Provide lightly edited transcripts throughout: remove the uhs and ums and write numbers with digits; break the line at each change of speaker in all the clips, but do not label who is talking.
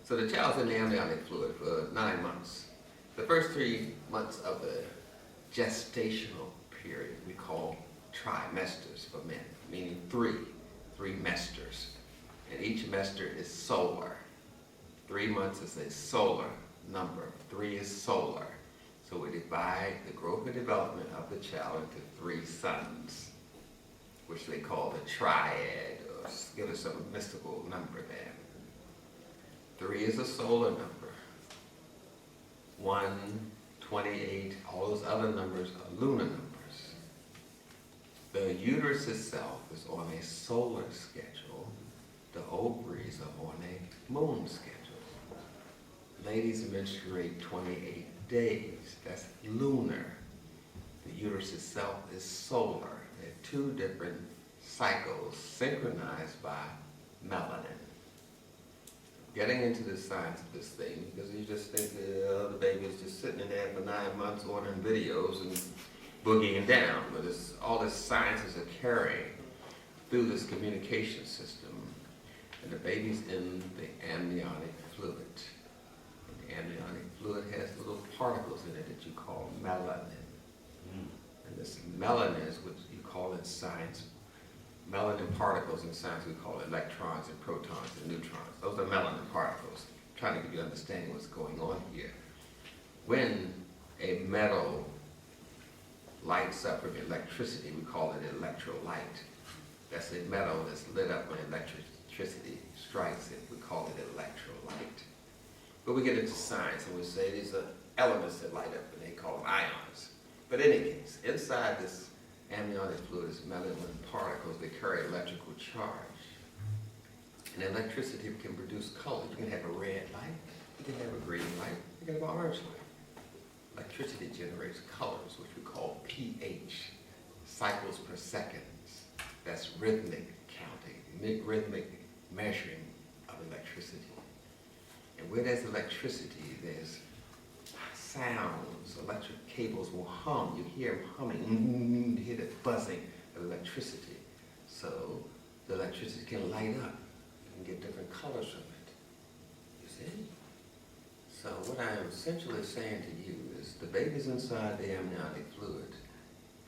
So the child's in the amniotic fluid for 9 months. The first 3 months of the gestational period we call trimesters for men, meaning three mesters. And each mester is solar. 3 months is a solar number. 3 is solar. So we divide the growth and development of the child into 3 sons, which they call the triad, or give us some mystical number there. 3 is a solar number. 1, 28, all those other numbers are lunar numbers. The uterus itself is on a solar schedule. The ovaries are on a moon schedule. Ladies menstruate 28 days. That's lunar. The uterus itself is solar. There are 2 different cycles synchronized by melanin. Getting into the science of this thing, because you just think the baby's just sitting in there for 9 months ordering videos and boogieing down, but all this science is occurring through this communication system, and the baby's in the amniotic fluid. And the amniotic fluid has little particles in it that you call melanin. And this melanin is what you call in science, melanin particles in science, we call electrons and protons and neutrons. Those are melanin particles. I'm trying to give you an understanding of what's going on here. When a metal lights up with electricity, we call it electrolyte. That's a metal that's lit up when electricity strikes it. We call it electrolyte. But we get into science and we say these are elements that light up and they call them ions. But in any case, inside this amniotic fluid is melanin particles that carry electrical charge. And electricity can produce color. You can have a red light, you can have a green light, you can have an orange light. Electricity generates colors, which we call pH, cycles per second. That's rhythmic counting, rhythmic measuring of electricity. And where there's electricity, there's sounds. Electric cables will hum. You hear them humming. You hear the buzzing of electricity. So the electricity can light up. You can get different colors from it. You see? So what I am essentially saying to you is the baby's inside the amniotic fluid,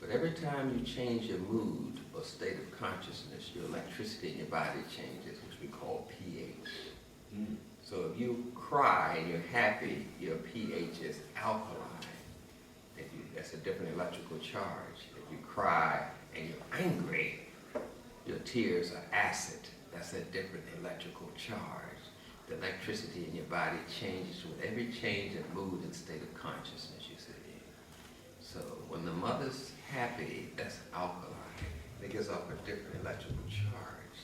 but every time you change your mood or state of consciousness, your electricity in your body changes, which we call pH. So if you cry and you're happy, your pH is alkaline. That's a different electrical charge. If you cry and you're angry, your tears are acid. That's a different electrical charge. The electricity in your body changes with every change in mood and state of consciousness, you see. So when the mother's happy, that's alkaline. It gives off a different electrical charge,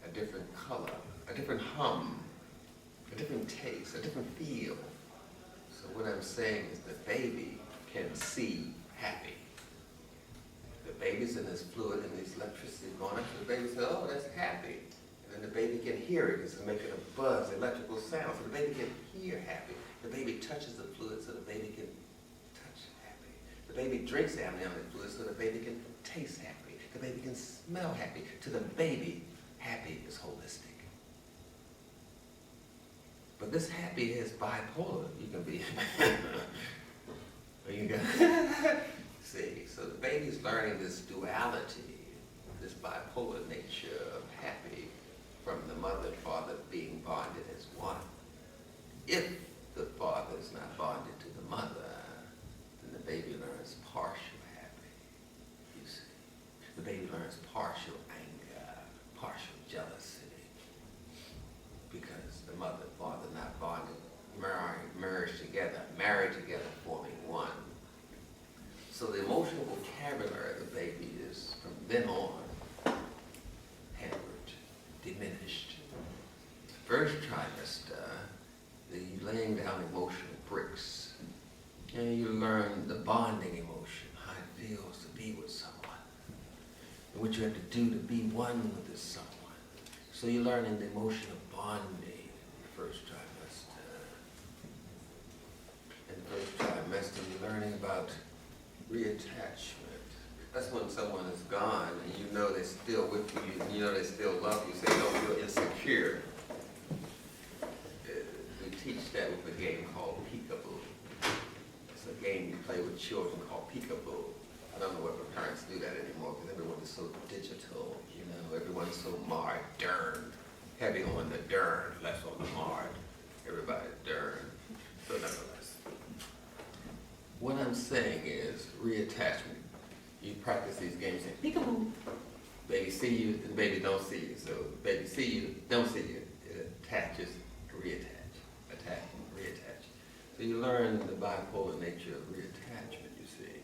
a different color, a different hum, a different taste, a different feel. So what I'm saying is the baby can see happy. The baby's in this fluid and this electricity going up, so the baby says, oh, that's happy. And the baby can hear it. It's making a buzz, electrical sound. So the baby can hear happy. The baby touches the fluid so the baby can touch happy. The baby drinks amniotic fluid so the baby can taste happy. The baby can smell happy. To the baby, happy is holistic. But this happy is bipolar. You can be, you can see. So the baby's learning this duality, this bipolar nature of happy, from the mother and father being bonded as one. If the father is not bonded to the mother, then the baby learns partial happy, you see. The baby learns partial anger, partial jealousy, because the mother and father not bonded, merged together, married together, forming one. So the emotional vocabulary of the baby is, from then on, hampered, diminished. First trimester, you're laying down emotional bricks. And you learn the bonding emotion, how it feels to be with someone, and what you have to do to be one with this someone. So you're learning the emotion of bonding in the first trimester. In the first trimester, you're learning about reattachment. That's when someone is gone and you know they're still with you and you know they still love you. Say, no, you're insecure. teach that with a game called peekaboo. It's a game you play with children called peekaboo. I don't know whether parents do that anymore because everyone is so digital, you know, everyone's so modern. Heavy on the dern, less on the hard. Everybody's dern. So nonetheless. What I'm saying is reattachment. You practice these games saying peekaboo. Baby see you and baby don't see you. So baby see you, don't see you. It attaches, reattach. Attach, reattach. So you learn the bipolar nature of reattachment, you see.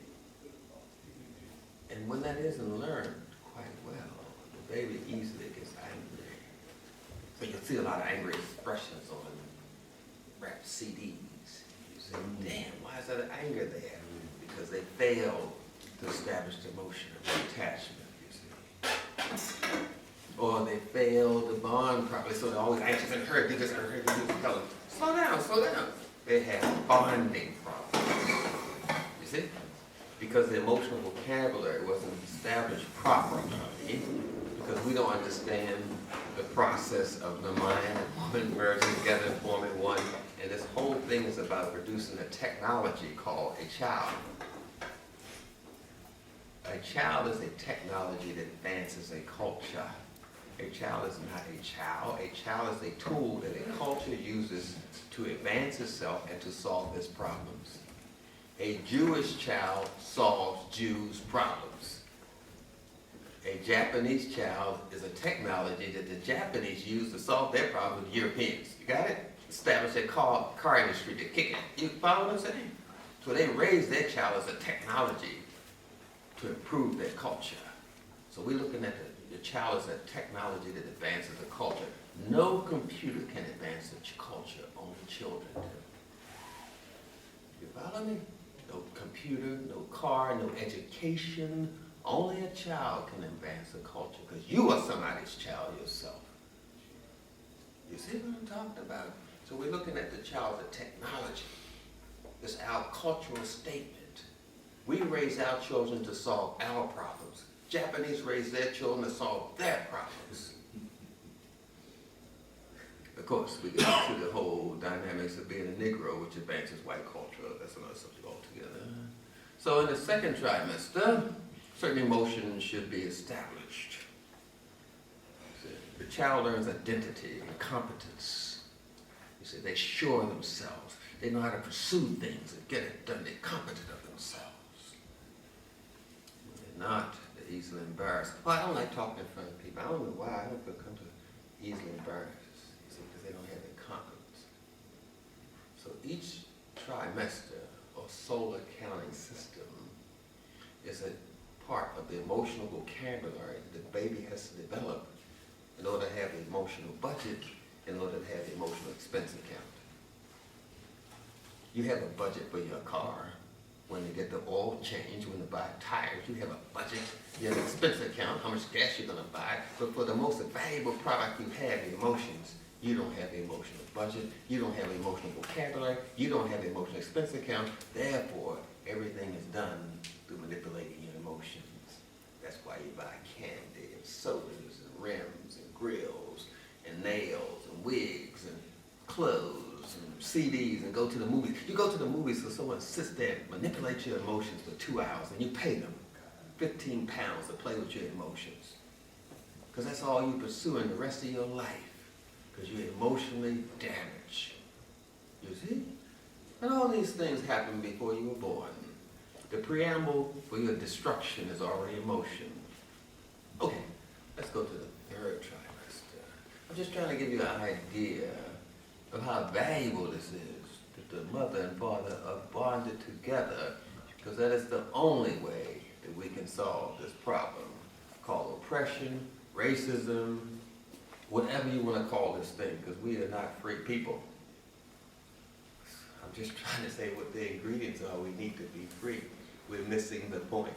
And when that isn't learned quite well, the baby easily gets angry. So you'll see a lot of angry expressions on rap CDs. You say, damn, why is that anger there? Because they failed to establish the emotion of attachment, you see. Or they failed to bond properly, so they're always anxious and hurt. They just hurt. They tell them, slow down, slow down. They have bonding problems, you see? Because the emotional vocabulary wasn't established properly. Because we don't understand the process of the mind and woman merging together and forming one. And this whole thing is about producing a technology called a child. A child is a technology that advances a culture. A child is not a child. A child is a tool that a culture uses to advance itself and to solve its problems. A Jewish child solves Jews' problems. A Japanese child is a technology that the Japanese use to solve their problems with Europeans. You got it? Establish a car industry to kick it. You follow what I'm saying? So they raise their child as a technology to improve their culture. So we're looking at the child as a technology that advances a culture. No computer can advance a culture, only children do. You follow me? No computer, no car, no education. Only a child can advance a culture because you are somebody's child yourself. You see what I'm talking about? So we're looking at the child as a technology. It's our cultural statement. We raise our children to solve our problems. Japanese raise their children to solve their problems. Of course, we get into the whole dynamics of being a Negro, which advances white culture. That's another subject altogether. So in the second trimester, certain emotions should be established. The child learns identity and competence. You see, they sure themselves. They know how to pursue things and get it done. They're competent of themselves. They're not easily embarrassed. Well, I don't like talking in front of people. I don't know why. I don't feel comfortable easily embarrassed. You see, because they don't have the confidence. So each trimester or solar counting system is a part of the emotional vocabulary the baby has to develop in order to have the emotional budget, in order to have the emotional expense account. You have a budget for your car. When you get the oil change, when you buy tires, you have a budget. You have an expense account, how much gas you're going to buy. But for the most valuable product you have, the emotions, you don't have the emotional budget. You don't have the emotional vocabulary. You don't have the emotional expense account. Therefore, everything is done through manipulating your emotions. That's why you buy candy and sodas and rims and grills and nails and wigs and clothes and CDs and go to the movies. You go to the movies so someone sits there and manipulates your emotions for 2 hours and you pay them 15 pounds to play with your emotions. Because that's all you pursue in the rest of your life. Because you're emotionally damaged. You see? And all these things happened before you were born. The preamble for your destruction is already emotion. Okay, let's go to the third trimester. I'm just trying to give you an idea of how valuable this is, that the mother and father are bonded together, because that is the only way that we can solve this problem called oppression, racism, whatever you want to call this thing, because we are not free people. I'm just trying to say what the ingredients are. We need to be free. We're missing the point.